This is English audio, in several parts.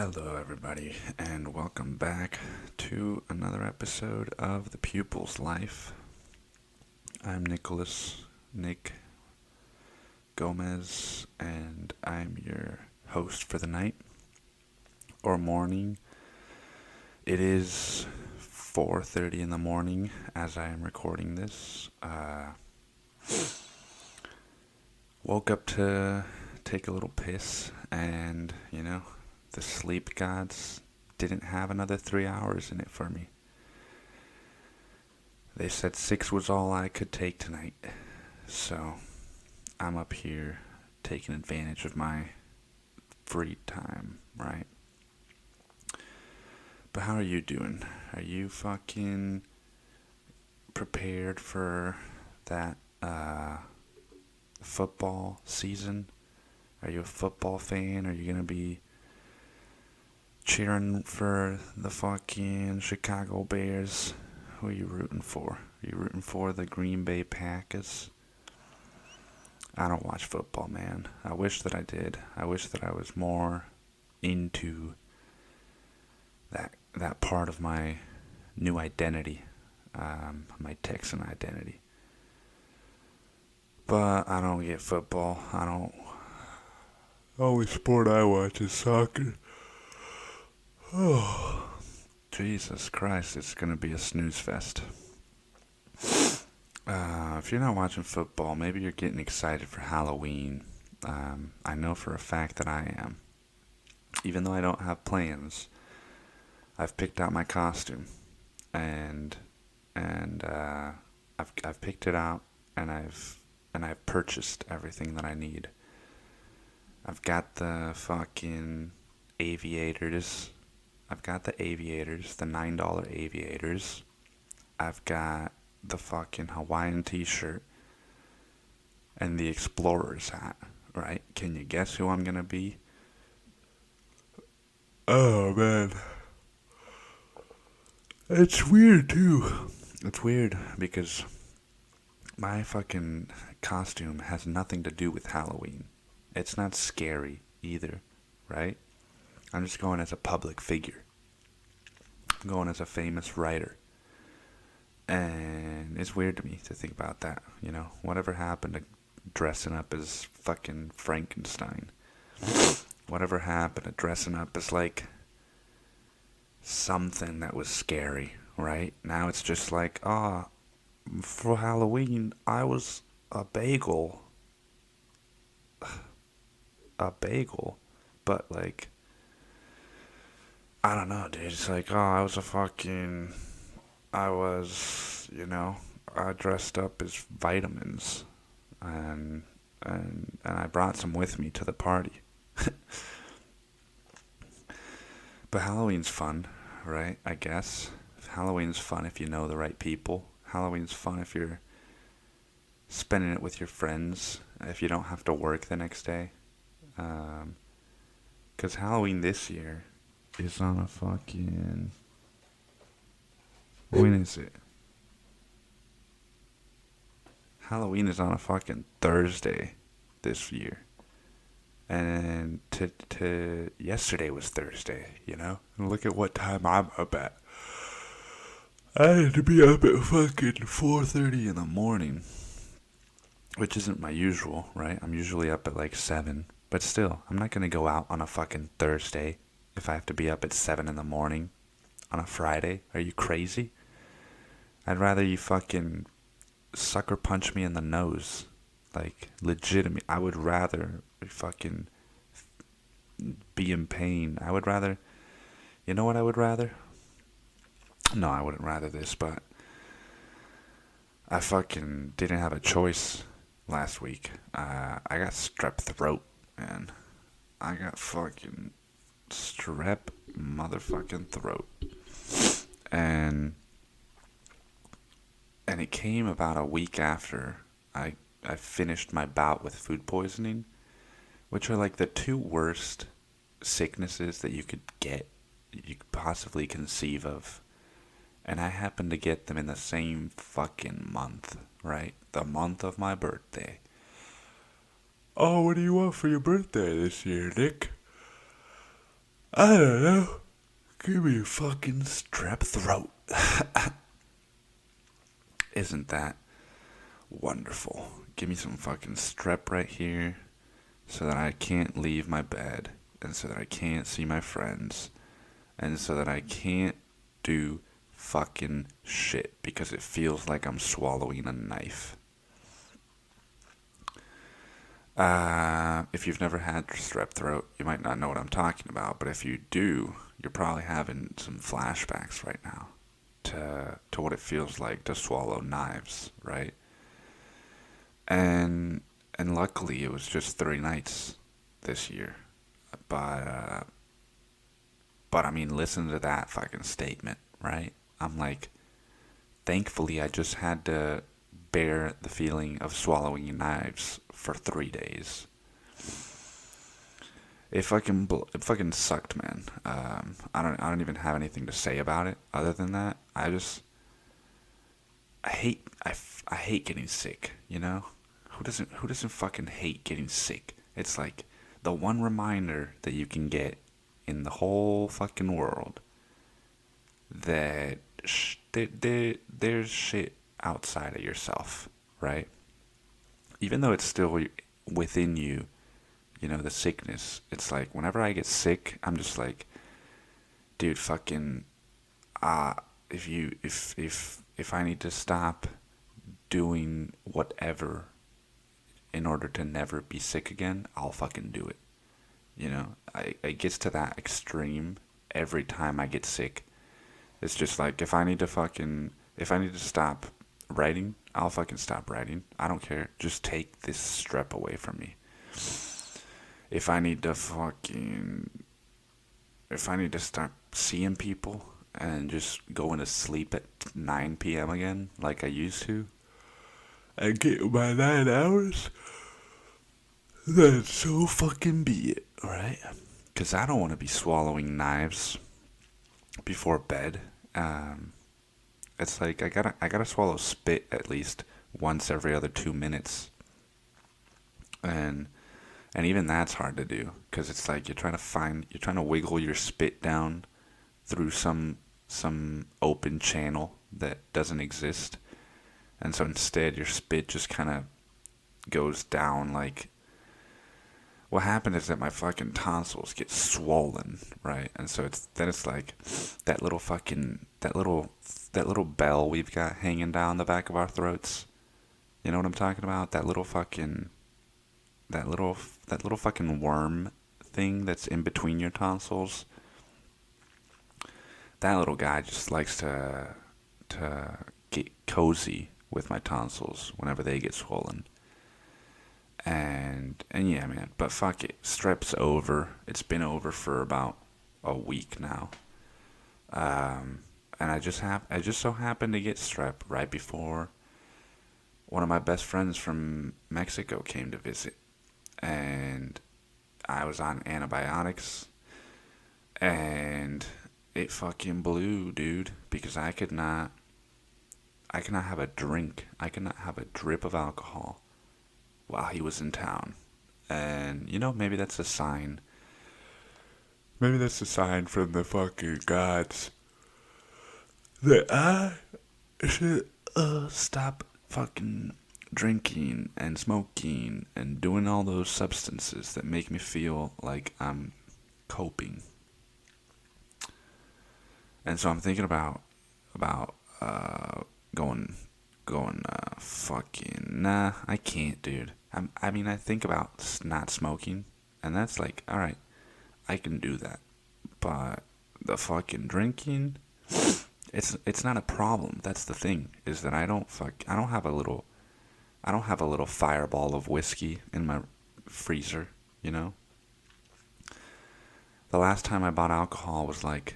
Hello, everybody, and welcome back to another episode of The Pupil's Life. I'm Nick Gomez, and I'm your host for the night or morning. It is 4:30 in the morning as I am recording this. Woke up to take a little piss, and the sleep gods didn't have another 3 hours in it for me. They said 6 was all I could take tonight. So I'm up here taking advantage of my free time, right? But how are you doing? Are you fucking prepared for that football season? Are you a football fan? Are you gonna be cheering for the fucking Chicago Bears? Who are you rooting for? Are you rooting for the Green Bay Packers? I don't watch football, man. I wish that I did. I wish that I was more into that part of my new identity, my Texan identity. But I don't get football. I don't. Only sport I watch is soccer. Oh, Jesus Christ, it's going to be a snooze fest. If you're not watching football, maybe you're getting excited for Halloween. I know for a fact that I am. Even though I don't have plans, I've picked out my costume, and I've picked it out, and I've purchased everything that I need. I've got the fucking aviators. I've got the aviators, the $9 aviators. I've got the fucking Hawaiian t-shirt and the explorer's hat, right? Can you guess who I'm gonna be? Oh, man. It's weird, too. It's weird because my fucking costume has nothing to do with Halloween. It's not scary either, right? I'm just going as a public figure. I'm going as a famous writer. And it's weird to me to think about that, Whatever happened to dressing up as fucking Frankenstein? Whatever happened to dressing up as, like, something that was scary, right? Now it's just like, for Halloween, I was a bagel. A bagel. But, like, I don't know, dude. It's like, I dressed up as vitamins, and I brought some with me to the party. But Halloween's fun, right? I guess Halloween's fun if you know the right people. Halloween's fun if you're spending it with your friends, if you don't have to work the next day. 'Cause Halloween this year is on a fucking... When is it? Halloween is on a fucking Thursday this year. And to yesterday was Thursday, And look at what time I'm up at. I had to be up at fucking 4:30 in the morning, which isn't my usual, right? I'm usually up at like 7. But still, I'm not going to go out on a fucking Thursday if I have to be up at 7 in the morning on a Friday. Are you crazy? I'd rather you fucking sucker punch me in the nose. Like, legitimate. I would rather fucking be in pain. I would rather... You know what I would rather? No, I wouldn't rather this, but I fucking didn't have a choice last week. I got strep throat, man. I got fucking strep motherfucking throat. And it came about a week after I finished my bout with food poisoning, which are like the two worst sicknesses that you could possibly conceive of. And I happened to get them in the same fucking month, right? The month of my birthday. Oh, what do you want for your birthday this year, Nick? I don't know. Give me a fucking strep throat. Isn't that wonderful? Give me some fucking strep right here so that I can't leave my bed and so that I can't see my friends and so that I can't do fucking shit because it feels like I'm swallowing a knife. If you've never had strep throat, you might not know what I'm talking about, but if you do, you're probably having some flashbacks right now to what it feels like to swallow knives, right? And and luckily it was just 3 nights this year, but but I mean, listen to that fucking statement, right? I'm like, thankfully I just had to bear the feeling of swallowing knives for 3 days. It fucking sucked, man. I don't even have anything to say about it other than that. I hate getting sick. You know, who doesn't fucking hate getting sick? It's like the one reminder that you can get in the whole fucking world that there's shit outside of yourself, right? Even though it's still within you, you know, the sickness. It's like whenever I get sick, I'm just like, dude, fucking, uh, if I need to stop doing whatever in order to never be sick again, I'll fucking do it. You know, it gets to that extreme every time I get sick. It's just like if I need to stop writing, I'll fucking stop writing. I don't care. Just take this strep away from me. If I need to fucking if I need to start seeing people and just going to sleep at 9 p.m. again like I used to and get my 9 hours, then so fucking be it, right? Because I don't want to be swallowing knives before bed. Um, it's like I gotta swallow spit at least once every other 2 minutes, and and even that's hard to do because it's like you're trying to wiggle your spit down through some open channel that doesn't exist, and so instead your spit just kind of goes down like. What happened is that my fucking tonsils get swollen, right? And so it's like that little fucking that little bell we've got hanging down the back of our throats. You know what I'm talking about? That little that little fucking worm thing that's in between your tonsils. That little guy just likes to get cozy with my tonsils whenever they get swollen. And yeah, man. But fuck it, strep's over. It's been over for about a week now. And I just so happened to get strep right before one of my best friends from Mexico came to visit, and I was on antibiotics, and it fucking blew, dude, because I could not have a drink, I could not have a drip of alcohol while he was in town. And, you know, maybe that's a sign. Maybe that's a sign from the fucking gods that I should stop fucking drinking and smoking and doing all those substances that make me feel like I'm coping. And so I'm thinking about going fucking nah, I can't, dude. I mean, I think about not smoking, and that's like, all right, I can do that. But the fucking drinking, it's not a problem. That's the thing, is that I don't have a little fireball of whiskey in my freezer, you know? The last time I bought alcohol was like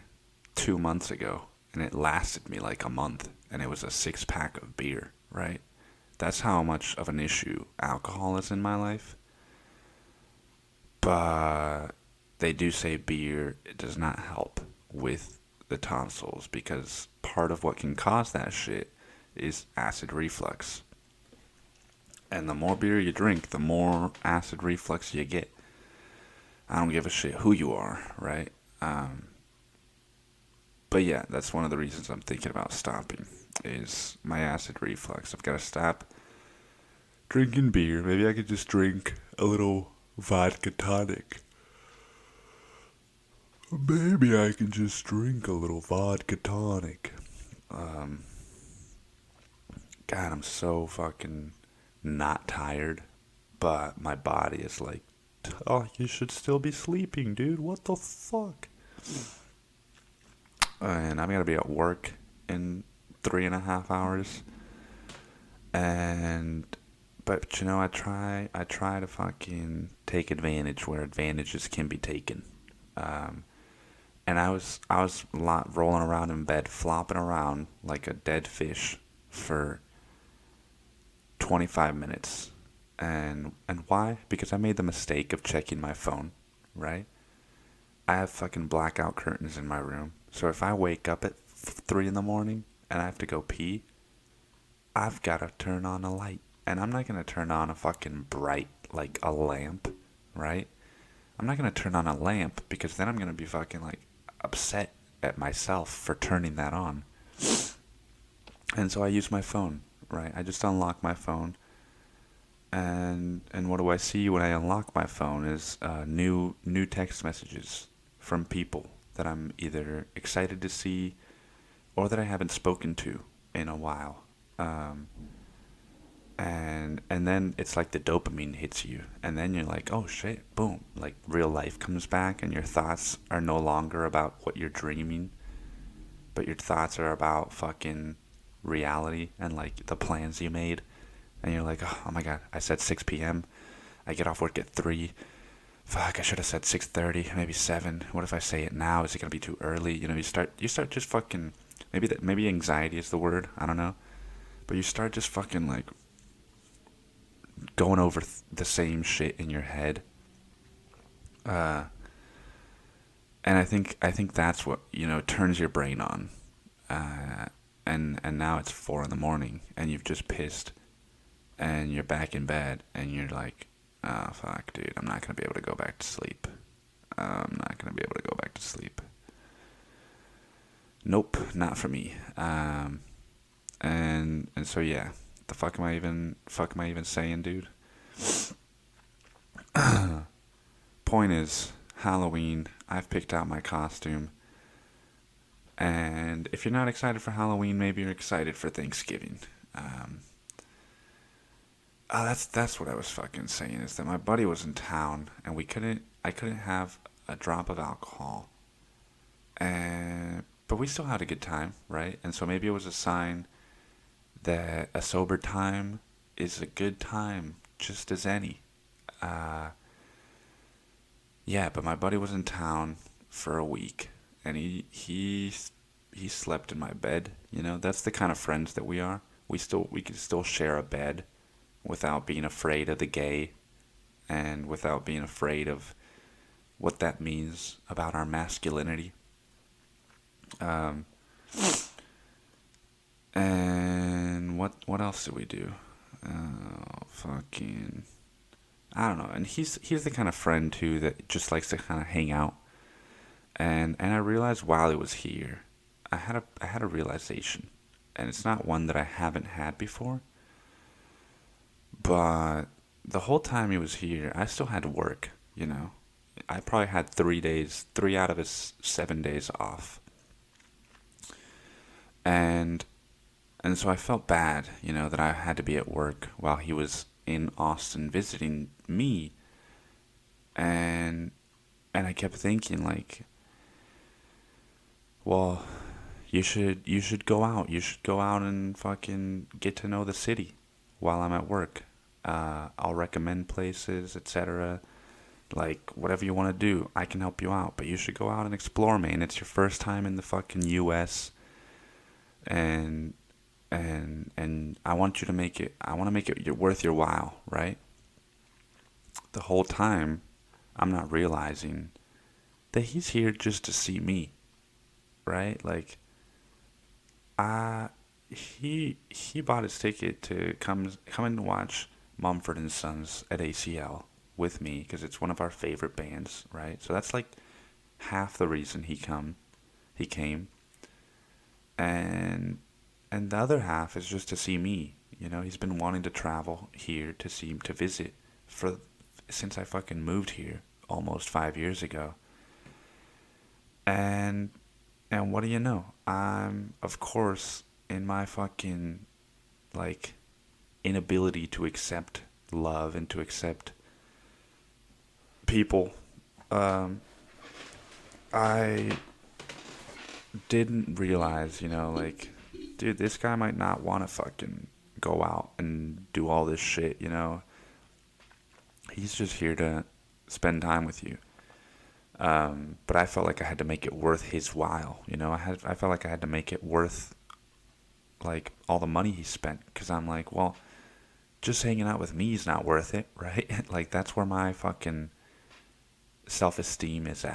2 months ago, and it lasted me like a month, and it was a 6 pack of beer, right? That's how much of an issue alcohol is in my life. But they do say beer does not help with the tonsils because part of what can cause that shit is acid reflux. And the more beer you drink, the more acid reflux you get. I don't give a shit who you are, right? Um, but yeah, that's one of the reasons I'm thinking about stopping is my acid reflux. I've got to stop drinking beer. Maybe I could just drink a little vodka tonic. Maybe I can just drink a little vodka tonic. Um, God, I'm so fucking not tired, but my body is like, oh, you should still be sleeping, dude. What the fuck? And I'm gonna be at work in 3.5 hours. And but you know, I try to fucking take advantage where advantages can be taken. Um, and I was rolling around in bed, flopping around like a dead fish for 25 minutes. And why? Because I made the mistake of checking my phone, right? I have fucking blackout curtains in my room. So if I wake up at 3 in the morning and I have to go pee, I've got to turn on a light. And I'm not going to turn on a fucking bright, like a lamp, right? I'm not going to turn on a lamp because then I'm going to be fucking like upset at myself for turning that on. And so I use my phone, right? I just unlock my phone. And what do I see when I unlock my phone is new text messages from people that I'm either excited to see or that I haven't spoken to in a while. Um, and then it's like the dopamine hits you, and then you're like, oh shit, boom, like real life comes back, and your thoughts are no longer about what you're dreaming, but your thoughts are about fucking reality and like the plans you made, and you're like, oh my god, I said 6 p.m. I get off work at 3. Fuck, I should have said 6:30, maybe 7. What if I say it now? Is it gonna be too early? You know, you start just fucking, maybe anxiety is the word. I don't know, but you start just fucking like going over the same shit in your head. Uh, and I think that's what turns your brain on. Uh, and now it's 4 in the morning, and you've just pissed, and you're back in bed, and you're like, oh fuck, dude, I'm not gonna be able to go back to sleep. I'm not gonna be able to go back to sleep. Nope, not for me. And so yeah, the fuck am I even saying, dude? Point is, Halloween. I've picked out my costume, and if you're not excited for Halloween, maybe you're excited for Thanksgiving. Um, that's what I was fucking saying, is that my buddy was in town, and I couldn't have a drop of alcohol, and but we still had a good time, right? And so maybe it was a sign that a sober time is a good time, just as any. Uh, yeah, but my buddy was in town for a week, and he slept in my bed. You know, that's the kind of friends that we are. We could still share a bed without being afraid of the gay, and without being afraid of what that means about our masculinity. Um, and what else did we do? Fucking, I don't know. And he's the kind of friend too that just likes to kind of hang out. And I realized while he was here, I had a realization, and it's not one that I haven't had before. But the whole time he was here, I still had to work. You know, I probably had 3 days, 3 out of his 7 days off, and and so I felt bad, that I had to be at work while he was in Austin visiting me, and and I kept thinking like, well, you should go out. You should go out and fucking get to know the city while I'm at work. I'll recommend places, etc. Like whatever you want to do, I can help you out. But you should go out and explore, man. It's your first time in the fucking U.S. and and I want you to make it. I want to make it worth your while, right? The whole time, I'm not realizing that he's here just to see me, right? Like, I he bought his ticket to come and watch Mumford and Sons at ACL with me because it's one of our favorite bands, right? So that's like half the reason he came, and the other half is just to see me. You know, he's been wanting to travel here to visit for since I fucking moved here almost 5 years ago. And what do you know? I'm of course in my fucking like inability to accept love and to accept people. Um, I didn't realize, like, dude, this guy might not want to fucking go out and do all this shit, He's just here to spend time with you. But I felt like I had to make it worth his while, I felt like I had to make it worth, like, all the money he spent. Because I'm like, well, just hanging out with me is not worth it, right? Like, that's where my fucking self-esteem is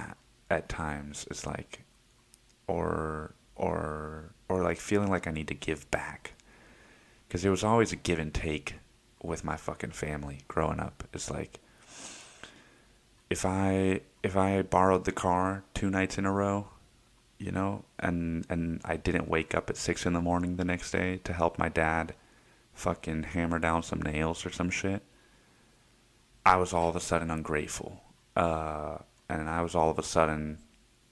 at times. It's like, or like feeling like I need to give back, because there was always a give and take with my fucking family growing up. It's like, if I borrowed the car 2 nights in a row, and I didn't wake up at 6 in the morning the next day to help my dad fucking hammer down some nails or some shit, I was all of a sudden ungrateful. And I was all of a sudden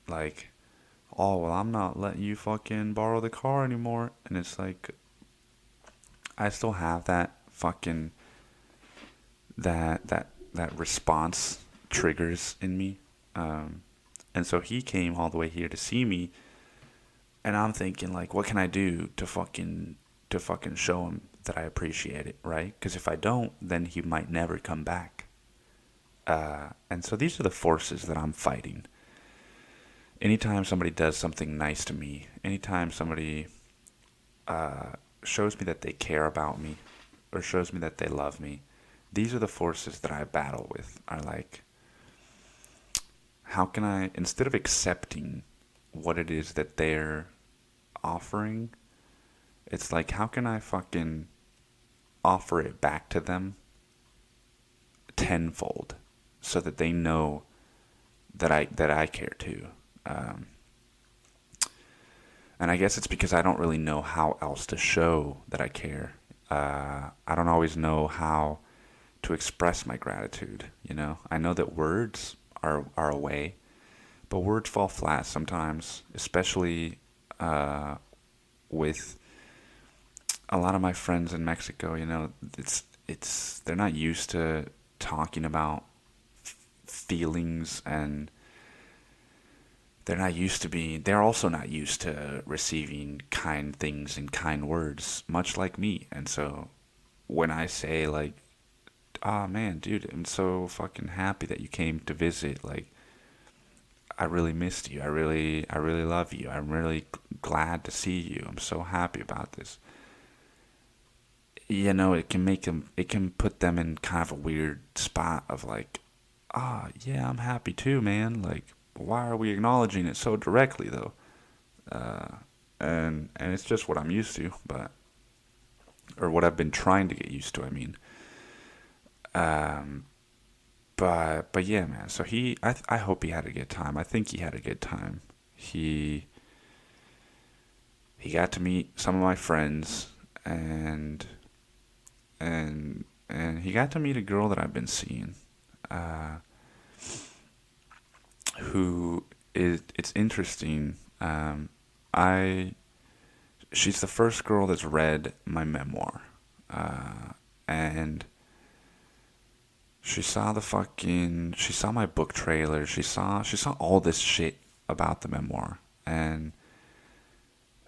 like, oh, well, I'm not letting you fucking borrow the car anymore. And it's like, I still have that fucking, that response triggers in me. And so he came all the way here to see me, and I'm thinking, like, what can I do to fucking show him that I appreciate it, right? Because if I don't, then he might never come back. And so these are the forces that I'm fighting. Anytime somebody does something nice to me, anytime somebody shows me that they care about me, or shows me that they love me, these are the forces that I battle with. Are like, how can I, instead of accepting what it is that they're offering, it's like, how can I fucking offer it back to them tenfold, so that they know that I care too. And I guess it's because I don't really know how else to show that I care. I don't always know how to express my gratitude. I know that words are a way, but words fall flat sometimes, especially with a lot of my friends in Mexico. It's they're not used to talking about feelings, and they're also not used to receiving kind things and kind words, much like me. And so when I say, like, ah, man, dude, I'm so fucking happy that you came to visit, like, I really missed you, I really love you, I'm really glad to see you, I'm so happy about this, it can put them in kind of a weird spot of like, ah, yeah, I'm happy too, man. Like, why are we acknowledging it so directly, though? And it's just what I'm used to, or what I've been trying to get used to. I mean, but yeah, man. So I hope he had a good time. I think he had a good time. He got to meet some of my friends, and he got to meet a girl that I've been seeing. Who is, it's interesting. She's the first girl that's read my memoir, and she saw my book trailer. She saw all this shit about the memoir, and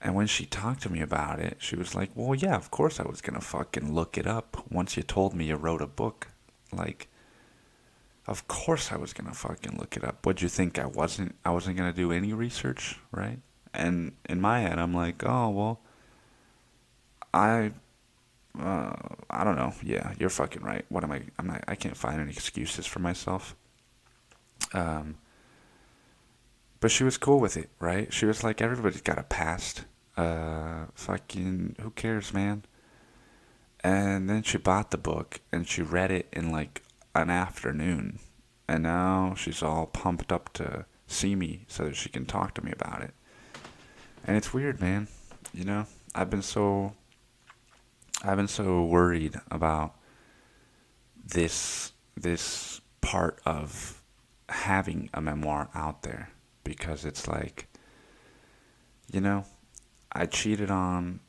when she talked to me about it, she was like, "Well, yeah, of course I was gonna fucking look it up once you told me you wrote a book, like." Of course I was gonna fucking look it up. What'd you think? I wasn't gonna do any research, right? And in my head, I'm like, oh well, I don't know. Yeah, you're fucking right. What am I? I can't find any excuses for myself. Um, but she was cool with it, right? She was like, everybody's got a past. Fucking, who cares, man? And then she bought the book and she read it in like an afternoon, and now she's all pumped up to see me so that she can talk to me about it. And it's weird, man. You know, I've been so I've been so worried about this part of having a memoir out there because it's like, you know, I cheated on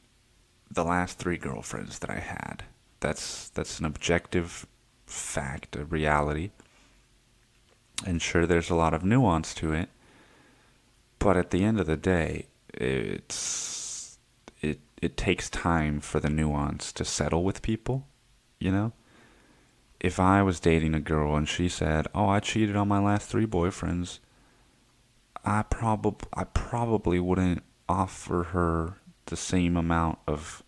the last three girlfriends that I had. That's an objective fact, a reality. And sure, there's a lot of nuance to it, but at the end of the day, it takes time for the nuance to settle with people, you know? If I was dating a girl and she said, "Oh, I cheated on my last three boyfriends," I probably wouldn't offer her the same amount of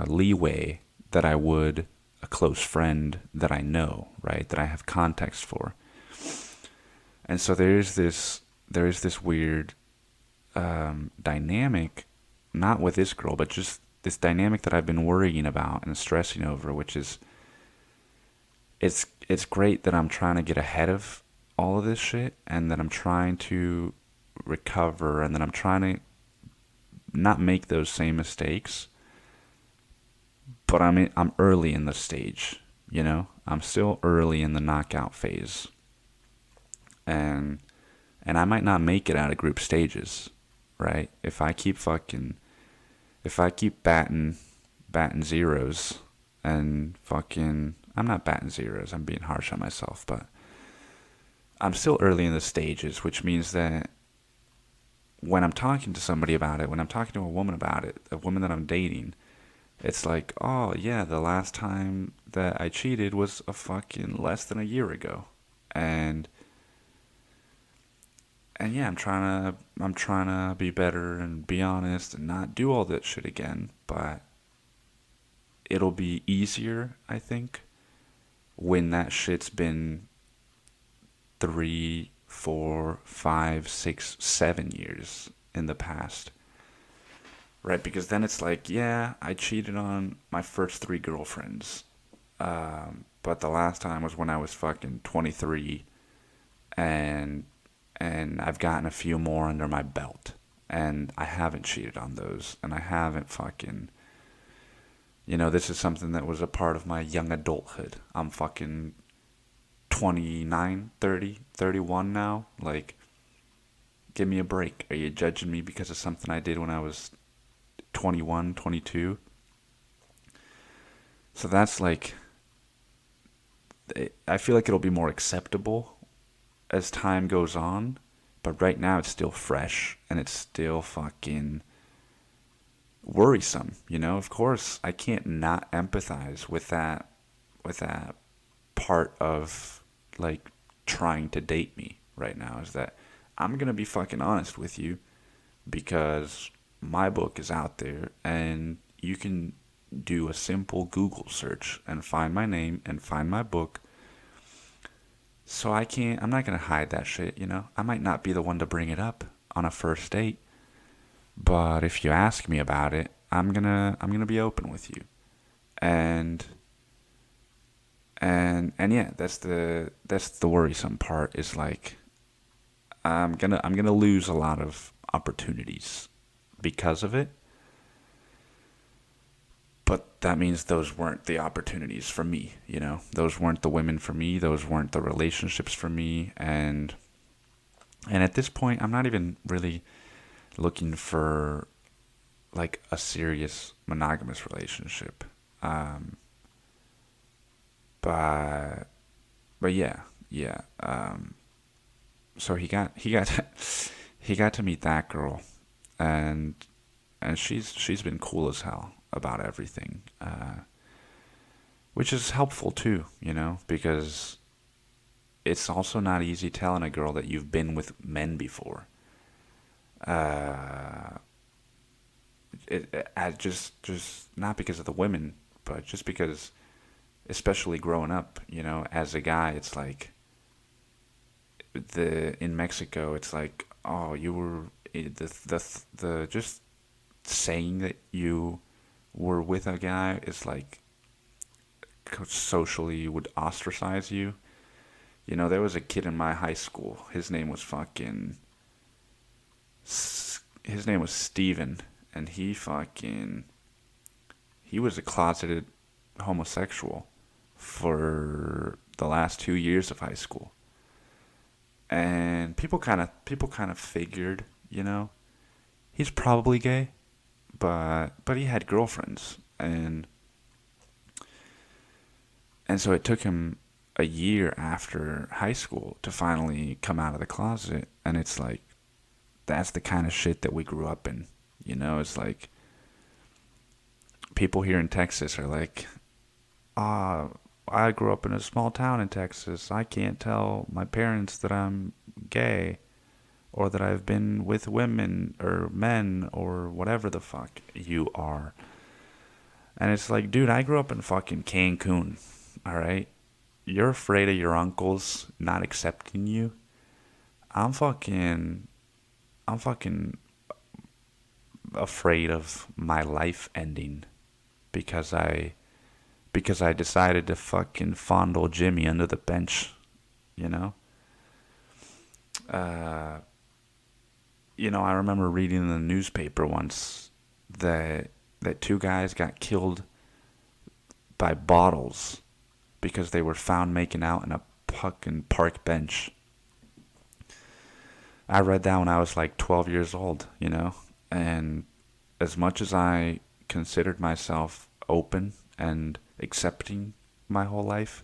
leeway that I would a close friend that I know, right? That I have context for. And so there is this weird dynamic, not with this girl, but just this dynamic that I've been worrying about and stressing over, which is it's great that I'm trying to get ahead of all of this shit and that I'm trying to recover and that I'm trying to not make those same mistakes. But I'm early in the stage, you know? I'm still early in the knockout phase. And and I might not make it out of group stages, right? If I keep batting zeros and fucking I'm not batting zeros, I'm being harsh on myself, but I'm still early in the stages, which means that when I'm talking to somebody about it, when I'm talking to a woman about it, a woman that I'm dating, it's like, oh yeah, the last time that I cheated was a fucking less than a year ago. And and yeah, I'm trying to be better and be honest and not do all that shit again, but it'll be easier, I think, when that shit's been 3, 4, 5, 6, 7 years in the past. Right, because then it's like, yeah, I cheated on my first three girlfriends. But the last time was when I was fucking 23, and I've gotten a few more under my belt, and I haven't cheated on those, and I haven't fucking, this is something that was a part of my young adulthood. I'm fucking 29, 30, 31 now. Like, give me a break. Are you judging me because of something I did when I was 21, 22? So that's like, I feel like it'll be more acceptable as time goes on, but right now it's still fresh and it's still fucking worrisome, Of course, I can't not empathize with that part of like trying to date me right now is that I'm going to be fucking honest with you because my book is out there and you can do a simple Google search and find my name and find my book. So I'm not going to hide that shit, I might not be the one to bring it up on a first date, but if you ask me about it, I'm going to be open with you. And and yeah, that's the worrisome part is like I'm gonna lose a lot of opportunities because of it. But that means those weren't the opportunities for me. Those weren't the women for me. Those weren't the relationships for me. And at this point, I'm not even really looking for like a serious monogamous relationship. Um, but but yeah, yeah. So he got to meet that girl, and she's been cool as hell about everything, which is helpful too, because it's also not easy telling a girl that you've been with men before. Uh, I just not because of the women, but just because, especially growing up, as a guy, it's like in Mexico, it's like, oh, you were the just saying that you were with a guy is like socially would ostracize you. There was a kid in my high school. His name was Steven, and he was a closeted homosexual for the last 2 years of high school. And people kind of figured, he's probably gay, but he had girlfriends, and so it took him a year after high school to finally come out of the closet. And it's like, that's the kind of shit that we grew up in. It's like people here in Texas are like, I grew up in a small town in Texas. I can't tell my parents that I'm gay or that I've been with women or men or whatever the fuck you are. And it's like, dude, I grew up in fucking Cancun, all right? You're afraid of your uncles not accepting you. I'm fucking afraid of my life ending because I decided to fucking fondle Jimmy under the bench, you know? Uh, I remember reading in the newspaper once that two guys got killed by bottles because they were found making out in a fucking park bench. I read that when I was like 12 years old, and as much as I considered myself open and accepting my whole life,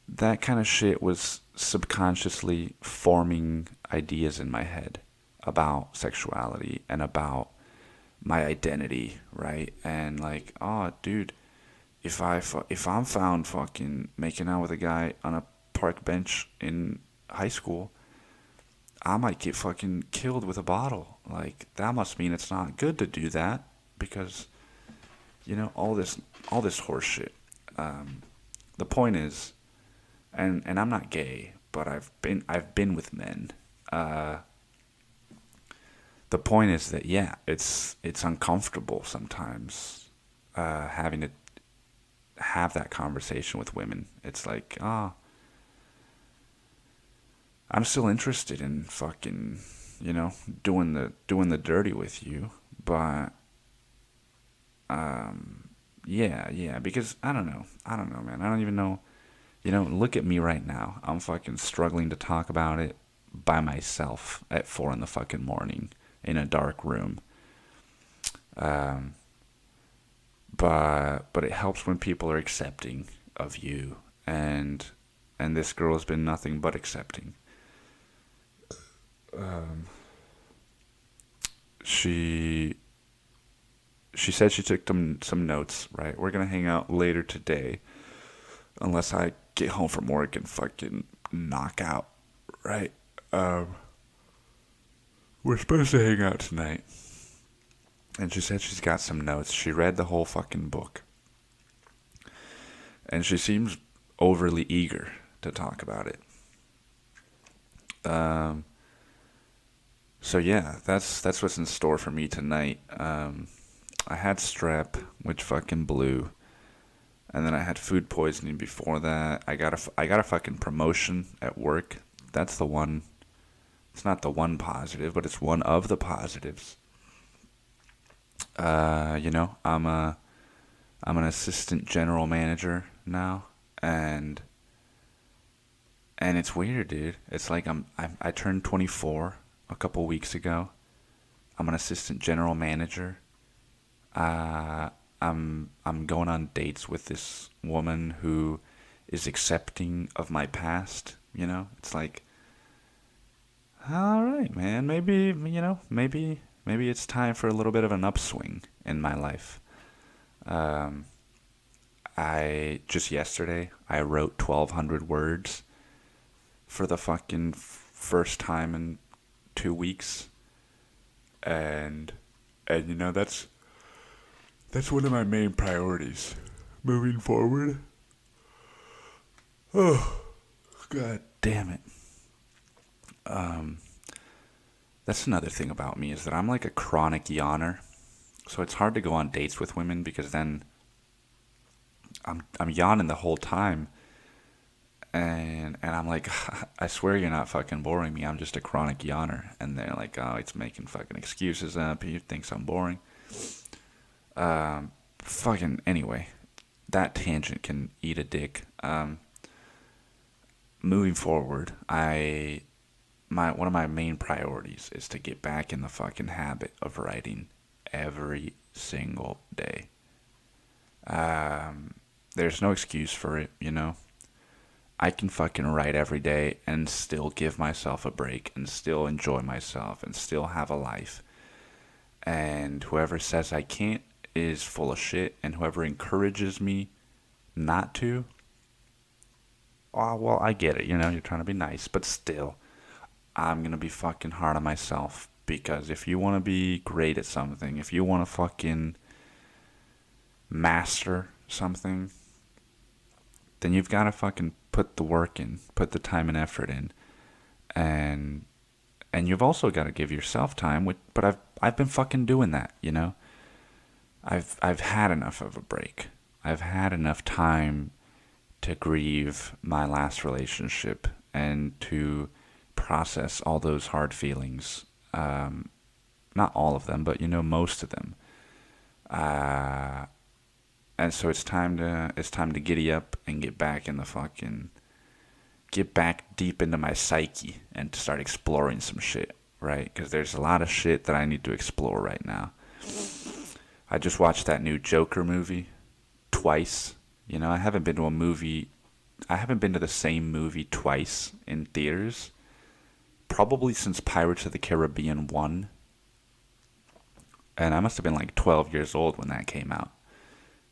that kind of shit was subconsciously forming ideas in my head about sexuality and about my identity, right? And like, oh, dude, if I'm found fucking making out with a guy on a park bench in high school, I might get fucking killed with a bottle. Like, that must mean it's not good to do that because, all this horse shit. The point is, and I'm not gay, but I've been with men. The point is that, yeah, it's uncomfortable sometimes having to have that conversation with women. It's like, I'm still interested in fucking, doing the dirty with you, but yeah, because I don't know, man. I don't even know. Look at me right now. I'm fucking struggling to talk about it by myself at 4 in the fucking morning in a dark room. But it helps when people are accepting of you, and this girl has been nothing but accepting. She said she took some notes, right? We're gonna hang out later today, unless I get home from work and fucking knock out, right? We're supposed to hang out tonight. And she said she's got some notes. She read the whole fucking book. And she seems overly eager to talk about it. So yeah, that's what's in store for me tonight. I had strep, which fucking blew. And then I had food poisoning before that. I got a fucking promotion at work. That's the one. It's not the one positive, but it's one of the positives. I'm an assistant general manager now, and it's weird, dude. It's like I turned 24 a couple weeks ago. I'm an assistant general manager. I'm going on dates with this woman who is accepting of my past. It's like, all right, man. Maybe it's time for a little bit of an upswing in my life. I just yesterday I wrote 1,200 words for the fucking first time in 2 weeks, and that's one of my main priorities moving forward. Oh, god damn it. That's another thing about me, is that I'm like a chronic yawner. So it's hard to go on dates with women because then I'm yawning the whole time. And I'm like, I swear you're not fucking boring me. I'm just a chronic yawner. And they're like, oh, it's making fucking excuses up. He thinks I'm boring. Fucking anyway, that tangent can eat a dick. Moving forward, one of my main priorities is to get back in the fucking habit of writing every single day. There's no excuse for it, you know. I can fucking write every day and still give myself a break and still enjoy myself and still have a life. And whoever says I can't is full of shit, and whoever encourages me not to, oh, well, I get it, you know, you're trying to be nice, but still, I'm gonna be fucking hard on myself, because if you want to be great at something, if you want to fucking master something, then you've got to fucking put the work in, put the time and effort in, and you've also got to give yourself time. But I've been fucking doing that, you know. I've had enough of a break. I've had enough time to grieve my last relationship and to process all those hard feelings. Not all of them, but you know, most of them. And so it's time to giddy up and get back deep into my psyche and to start exploring some shit, right? Because there's a lot of shit that I need to explore right now. I just watched that new Joker movie twice. You know, I haven't been to the same movie twice in theaters probably since Pirates of the Caribbean 1. And I must have been like 12 years old when that came out.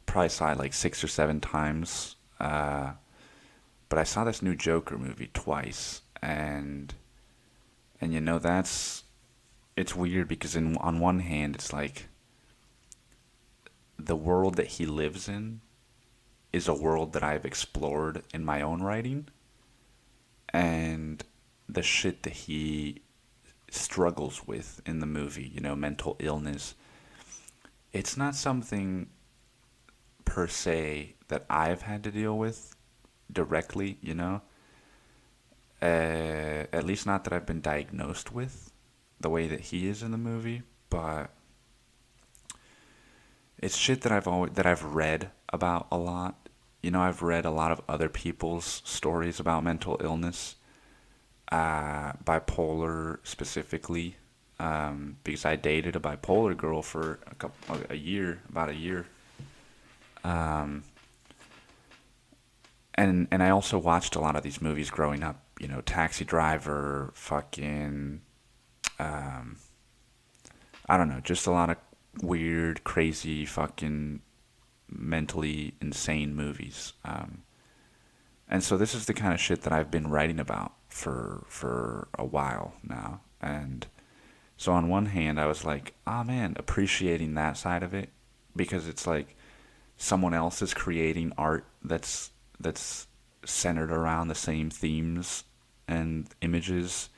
Probably saw it like 6 or 7 times. But I saw this new Joker movie twice, and you know, it's weird because on one hand it's like the world that he lives in is a world that I've explored in my own writing, and the shit that he struggles with in the movie, you know, mental illness, it's not something per se that I've had to deal with directly, you know. At least not that I've been diagnosed with the way that he is in the movie, but it's shit that I've read about a lot. You know, I've read a lot of other people's stories about mental illness, bipolar specifically, because I dated a bipolar girl for about a year. And I also watched a lot of these movies growing up. You know, Taxi Driver, fucking, I don't know, just a lot of weird, crazy, fucking mentally insane movies. And so this is the kind of shit that I've been writing about for a while now. And so on one hand, I was like, oh man, appreciating that side of it, because it's like someone else is creating art that's centered around the same themes and images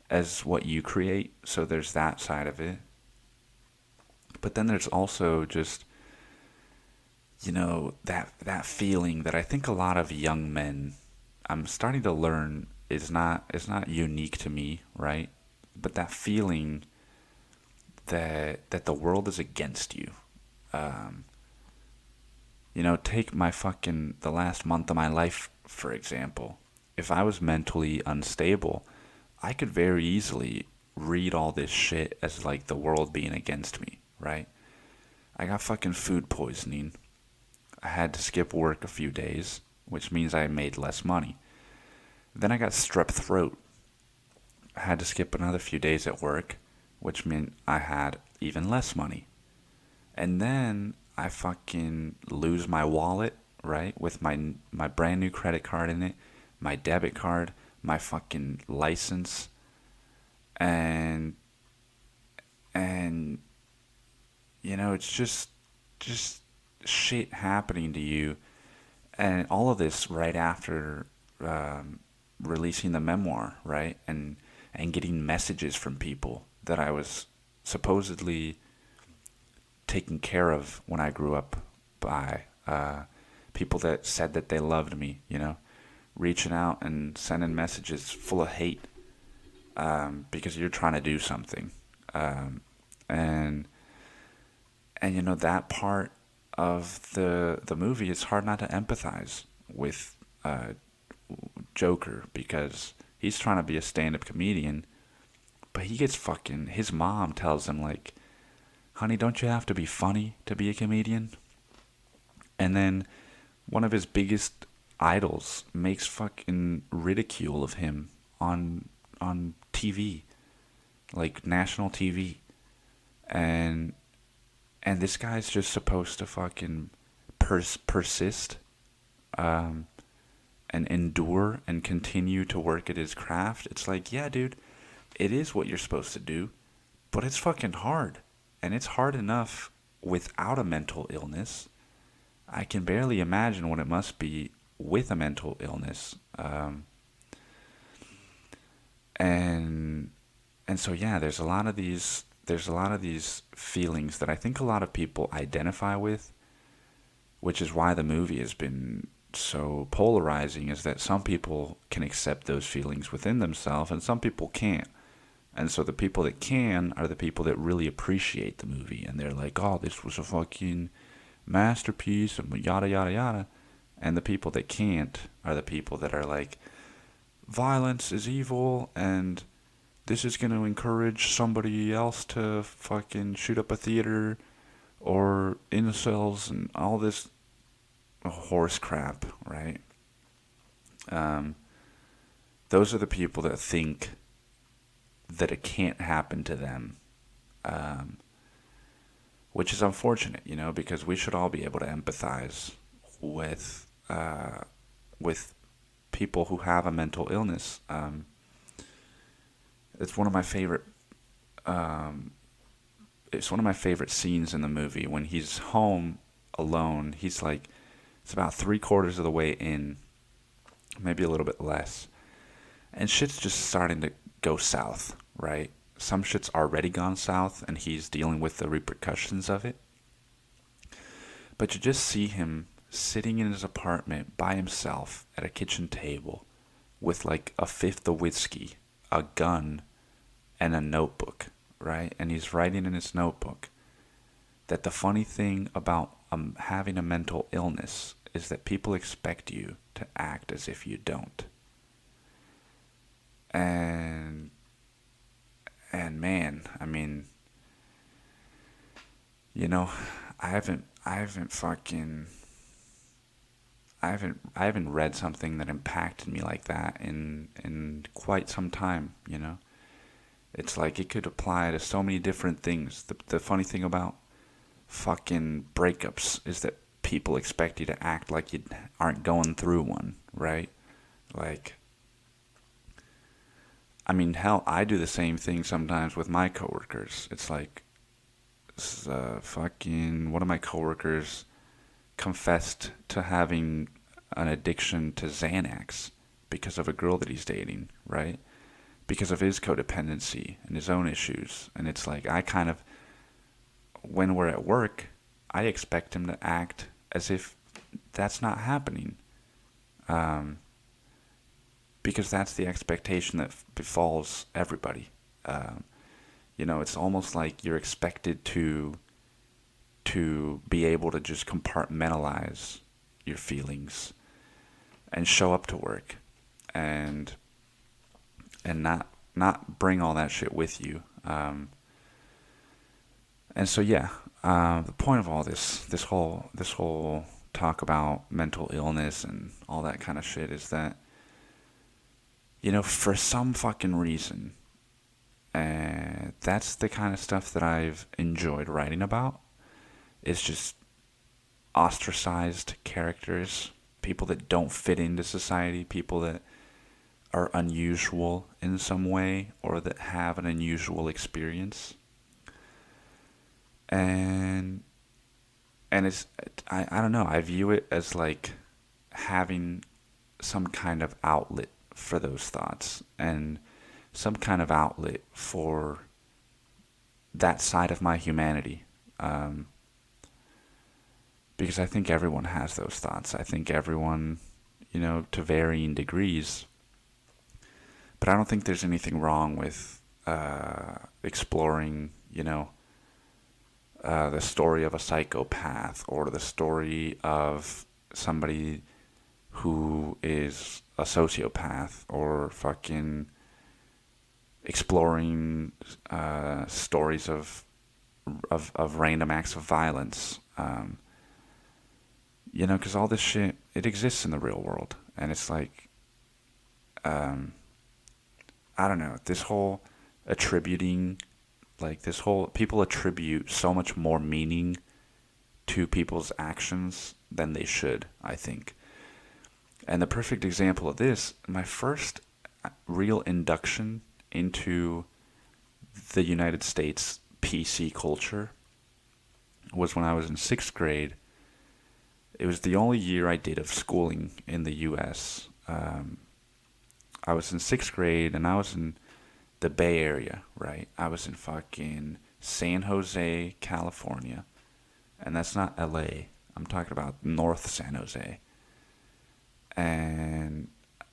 as what you create. So there's that side of it. But then there's also just, you know, that feeling that I think a lot of young men, I'm starting to learn, is not unique to me, right? But that feeling that the world is against you. You know, take the last month of my life, for example. If I was mentally unstable, I could very easily read all this shit as like the world being against me, right? I got fucking food poisoning. I had to skip work a few days, which means I made less money. Then I got strep throat. I had to skip another few days at work, which meant I had even less money. And then I fucking lose my wallet, right, with my brand new credit card in it, my debit card, my fucking license, and you know, it's just shit happening to you, and all of this right after releasing the memoir, right, and getting messages from people that I was supposedly taken care of when I grew up by, people that said that they loved me, you know, reaching out and sending messages full of hate, because you're trying to do something, um, and you know that part of the movie, it's hard not to empathize with Joker, because he's trying to be a stand-up comedian, but he gets fucking, his mom tells him like, honey, don't you have to be funny to be a comedian? And then one of his biggest idols makes fucking ridicule of him on TV, like national TV. And this guy's just supposed to fucking persist, um, and endure and continue to work at his craft. It's like, yeah, dude, it is what you're supposed to do, but it's fucking hard. And it's hard enough without a mental illness. I can barely imagine what it must be with a mental illness. And so yeah, there's a lot of these feelings that I think a lot of people identify with, which is why the movie has been so polarizing, is that some people can accept those feelings within themselves and some people can't. And so the people that can are the people that really appreciate the movie, and they're like, oh, this was a fucking masterpiece and yada yada yada. And the people that can't are the people that are like, violence is evil and this is going to encourage somebody else to fucking shoot up a theater, or incels and all this horse crap, right? Those are the people that think that it can't happen to them, which is unfortunate, you know, because we should all be able to empathize with people who have a mental illness. It's one of my favorite. It's one of my favorite scenes in the movie when he's home alone. He's like, it's about 3/4 of the way in, maybe a little bit less, and shit's just starting to go south, right? Some shit's already gone south, and he's dealing with the repercussions of it. But you just see him sitting in his apartment by himself at a kitchen table with like a fifth of whiskey, a gun, and a notebook, right? And he's writing in his notebook that the funny thing about having a mental illness is that people expect you to act as if you don't. And man, I mean, you know, I haven't read something that impacted me like that in quite some time, you know. It's like it could apply to so many different things. The funny thing about fucking breakups is that people expect you to act like you aren't going through one, right? Like, I mean, hell, I do the same thing sometimes with my coworkers. It's like, fucking, one of my coworkers confessed to having an addiction to Xanax because of a girl that he's dating, right? Because of his codependency and his own issues. And it's like, I kind of, when we're at work, I expect him to act as if that's not happening. Because that's the expectation that befalls everybody. You know, it's almost like you're expected to be able to just compartmentalize your feelings and show up to work and not bring all that shit with you. And so yeah, the point of all this whole talk about mental illness and all that kind of shit is that, you know, for some fucking reason, that's the kind of stuff that I've enjoyed writing about. It's just ostracized characters, people that don't fit into society, people that are unusual in some way or that have an unusual experience. And it's, I don't know, I view it as like having some kind of outlet for those thoughts and some kind of outlet for that side of my humanity. Because I think everyone has those thoughts. I think everyone, to varying degrees. But I don't think there's anything wrong with exploring, the story of a psychopath or the story of somebody who is a sociopath, or fucking exploring stories of random acts of violence. Because all this shit, it exists in the real world. And it's like, I don't know, this whole attributing, people attribute so much more meaning to people's actions than they should, I think. And the perfect example of this, my first real induction into the United States PC culture was when I was in 6th grade. It was the only year I did of schooling in the U.S. I was in 6th grade, and I was in the Bay Area, right? I was in fucking San Jose, California. And that's not L.A. I'm talking about North San Jose. And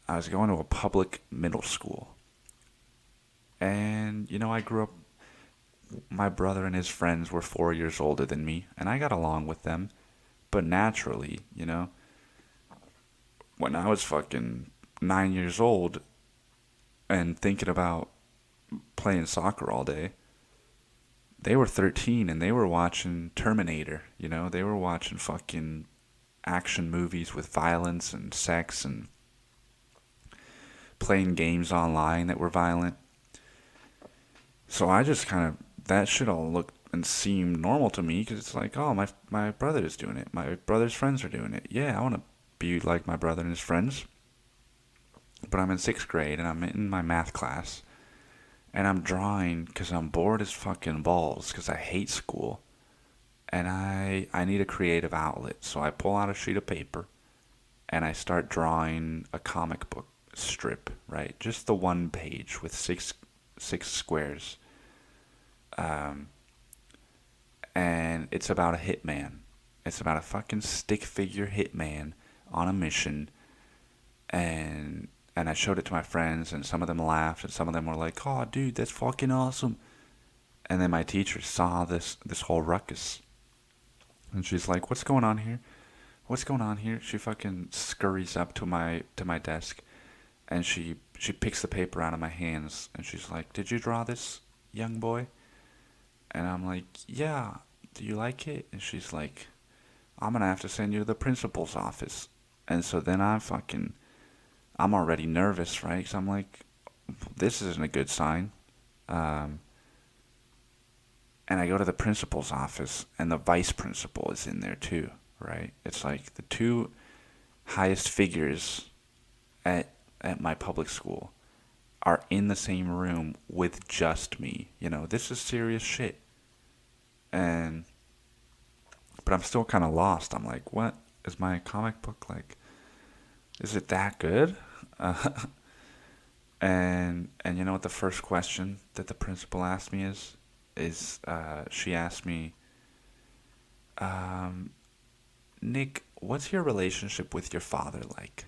I was going to a public middle school. And, I grew up, my brother and his friends were 4 years older than me, and I got along with them. But naturally, when I was fucking 9 years old and thinking about playing soccer all day, they were 13 and they were watching Terminator, they were watching fucking action movies with violence and sex and playing games online that were violent. So I just kind of, that shit all looked and seemed normal to me, because it's like, oh, my brother is doing it. My brother's friends are doing it. Yeah, I want to be like my brother and his friends. But I'm in 6th grade and I'm in my math class. And I'm drawing because I'm bored as fucking balls, because I hate school. And I need a creative outlet. So I pull out a sheet of paper and I start drawing a comic book strip, right? Just the one page with six squares. And it's about a hitman. It's about a fucking stick figure hitman on a mission. And I showed it to my friends, and some of them laughed, and some of them were like, oh, dude, that's fucking awesome. And then my teacher saw this whole ruckus. And she's like, what's going on here? What's going on here? She fucking scurries up to my desk, and she picks the paper out of my hands, and she's like, did you draw this, young boy? And I'm like, yeah, do you like it? And she's like, I'm going to have to send you to the principal's office. And so then I'm already nervous, right? Because I'm like, this isn't a good sign. And I go to the principal's office, and the vice principal is in there too, right? It's like the two highest figures at my public school are in the same room with just me. This is serious shit. But I'm still kind of lost. I'm like, what is my comic book like? Is it that good? And you know what the first question that the principal asked me is she asked me, Nick, what's your relationship with your father like?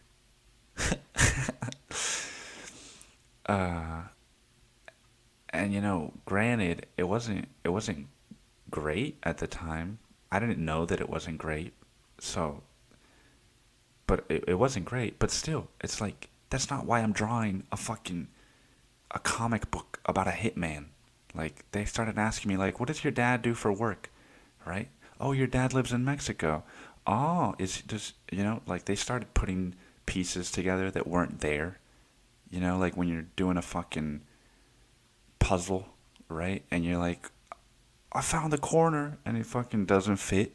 And granted, it wasn't great at the time. I didn't know that it wasn't great. So, but it wasn't great. But still, it's like, that's not why I'm drawing a comic book about a hitman. Like, they started asking me, like, what does your dad do for work? Right? Oh, your dad lives in Mexico. Oh, like, they started putting pieces together that weren't there. Like when you're doing a fucking puzzle, right? And you're like, I found the corner, and it fucking doesn't fit,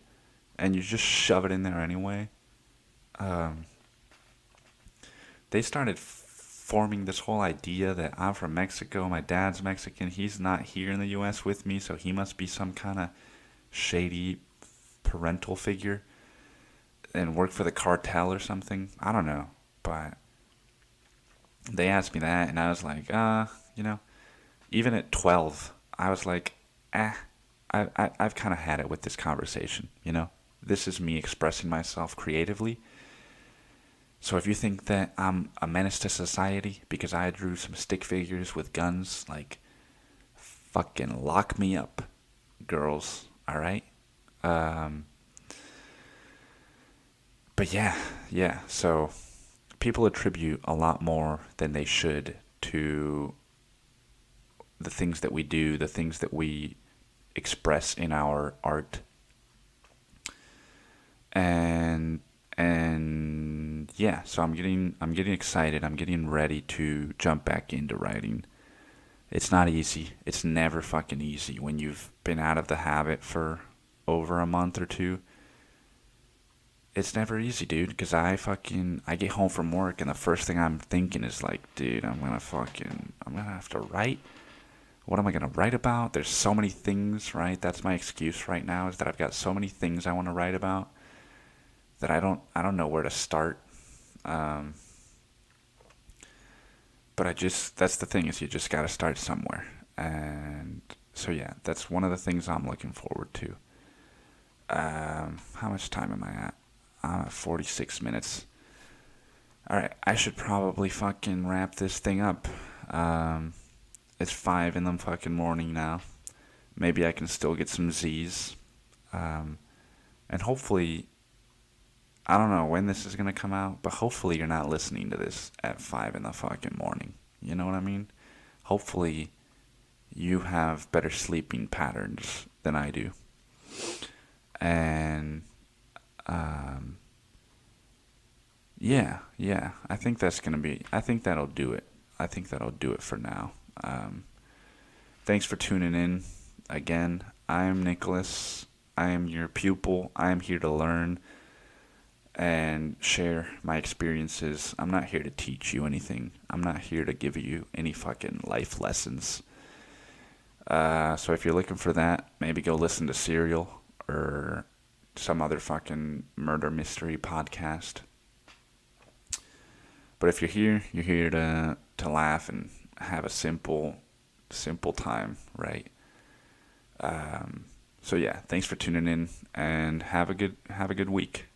and you just shove it in there anyway. They started forming this whole idea that I'm from Mexico, my dad's Mexican, he's not here in the U.S. with me, so he must be some kind of shady parental figure and work for the cartel or something. I don't know, but they asked me that, and I was like, even at 12, I was like, I've kind of had it with this conversation, This is me expressing myself creatively. So if you think that I'm a menace to society because I drew some stick figures with guns, like, fucking lock me up, girls, alright? Um, but yeah, so people attribute a lot more than they should to the things that we do, the things that we express in our art. And yeah, so I'm getting excited. I'm getting ready to jump back into writing. It's not easy. It's never fucking easy when you've been out of the habit for over a month or two. It's never easy, dude, because I get home from work and the first thing I'm thinking is like, dude, I'm gonna have to write. What am I gonna write about? There's so many things, right? That's my excuse right now, is that I've got so many things I want to write about that I don't know where to start. Um, but that's the thing, is you just gotta start somewhere. And so yeah, that's one of the things I'm looking forward to. How much time am I at? I'm at 46 minutes. Alright, I should probably fucking wrap this thing up. Um, it's 5 in the fucking morning now. Maybe I can still get some Z's. Um, and hopefully, I don't know when this is gonna come out, but hopefully you're not listening to this at 5 in the fucking morning. You know what I mean? Hopefully you have better sleeping patterns than I do. And um, yeah, I think that'll do it. I think that'll do it for now. Thanks for tuning in again. I am Nicholas. I am your pupil. I am here to learn and share my experiences. I'm not here to teach you anything. I'm not here to give you any fucking life lessons. So if you're looking for that, maybe go listen to Serial or some other fucking murder mystery podcast. But if you're here to laugh and have a simple time, right? So yeah, thanks for tuning in and have a good week.